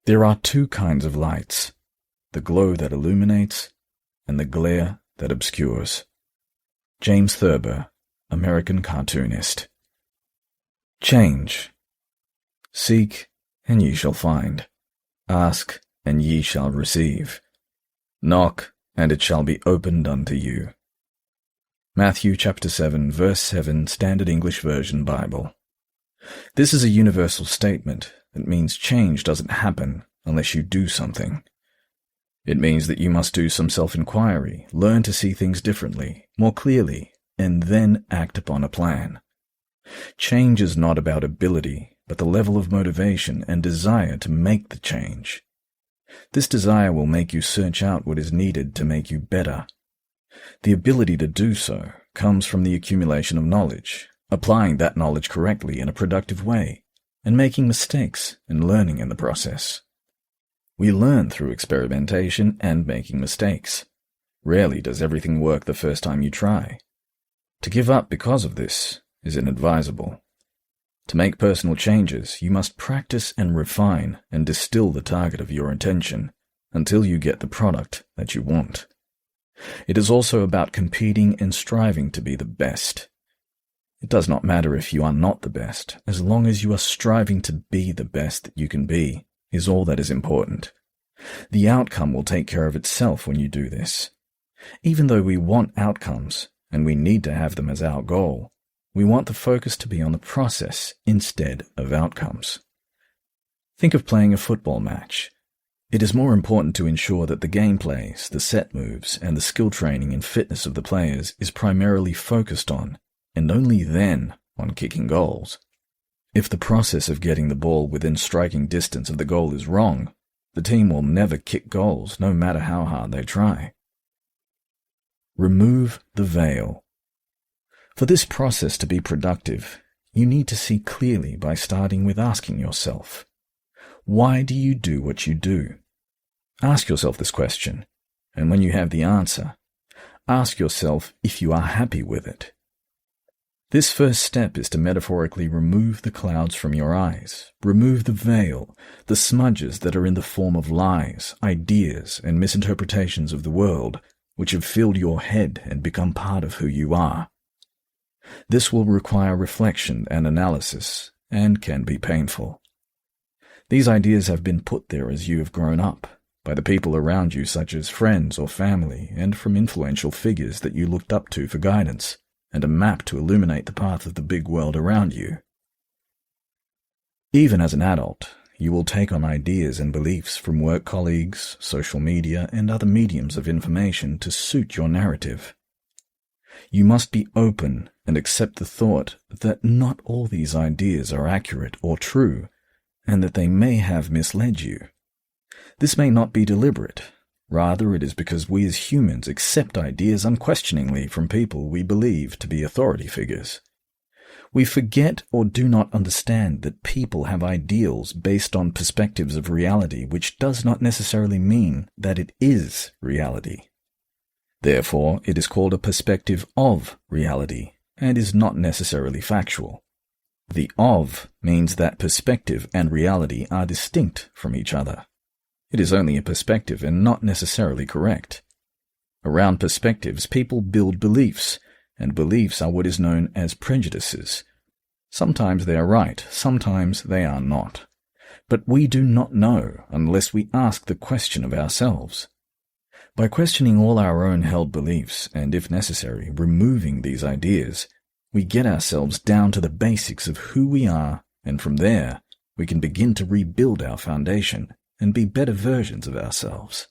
There are two kinds of lights, the glow that illuminates and the glare that obscures. James Thurber, American cartoonist. Change. Seek, and ye shall find. Ask, and ye shall receive. Knock, and it shall be opened unto you. Matthew chapter 7, verse 7, Standard English Version Bible. This is a universal statement that means change doesn't happen unless you do something. It means that you must do some self-inquiry, learn to see things differently, more clearly, and then act upon a plan. Change is not about ability, but the level of motivation and desire to make the change. This desire will make you search out what is needed to make you better. The ability to do so comes from the accumulation of knowledge, applying that knowledge correctly in a productive way, and making mistakes and learning in the process. We learn through experimentation and making mistakes. Rarely does everything work the first time you try. To give up because of this is inadvisable. To make personal changes, you must practice and refine and distill the target of your intention until you get the product that you want. It is also about competing and striving to be the best. It does not matter if you are not the best, as long as you are striving to be the best that you can be, is all that is important. The outcome will take care of itself when you do this. Even though we want outcomes, and we need to have them as our goal, we want the focus to be on the process instead of outcomes. Think of playing a football match. It is more important to ensure that the gameplays, the set moves, and the skill training and fitness of the players is primarily focused on, and only then on kicking goals. If the process of getting the ball within striking distance of the goal is wrong, the team will never kick goals no matter how hard they try. Remove the veil. For this process to be productive, you need to see clearly by starting with asking yourself, why do you do what you do? Ask yourself this question, and when you have the answer, ask yourself if you are happy with it. This first step is to metaphorically remove the clouds from your eyes, remove the veil, the smudges that are in the form of lies, ideas, and misinterpretations of the world, which have filled your head and become part of who you are. This will require reflection and analysis, and can be painful. These ideas have been put there as you have grown up, by the people around you such as friends or family, and from influential figures that you looked up to for guidance, and a map to illuminate the path of the big world around you. Even as an adult, you will take on ideas and beliefs from work colleagues, social media, and other mediums of information to suit your narrative. You must be open and accept the thought that not all these ideas are accurate or true, and that they may have misled you. This may not be deliberate. Rather, it is because we as humans accept ideas unquestioningly from people we believe to be authority figures. We forget or do not understand that people have ideals based on perspectives of reality, which does not necessarily mean that it is reality. Therefore, it is called a perspective of reality, and is not necessarily factual. The of means that perspective and reality are distinct from each other. It is only a perspective and not necessarily correct. Around perspectives, people build beliefs, and beliefs are what is known as prejudices. Sometimes they are right, sometimes they are not. But we do not know unless we ask the question of ourselves. By questioning all our own held beliefs, and if necessary, removing these ideas, we get ourselves down to the basics of who we are, and from there, we can begin to rebuild our foundation and be better versions of ourselves.